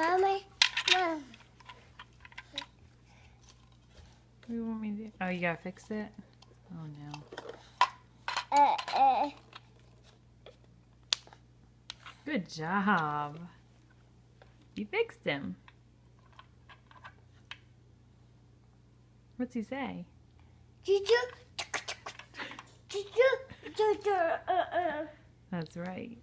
Mommy, Mom. What do you want me to do? Oh, you gotta fix it? Oh no. Good job. You fixed him. What's he say? That's right.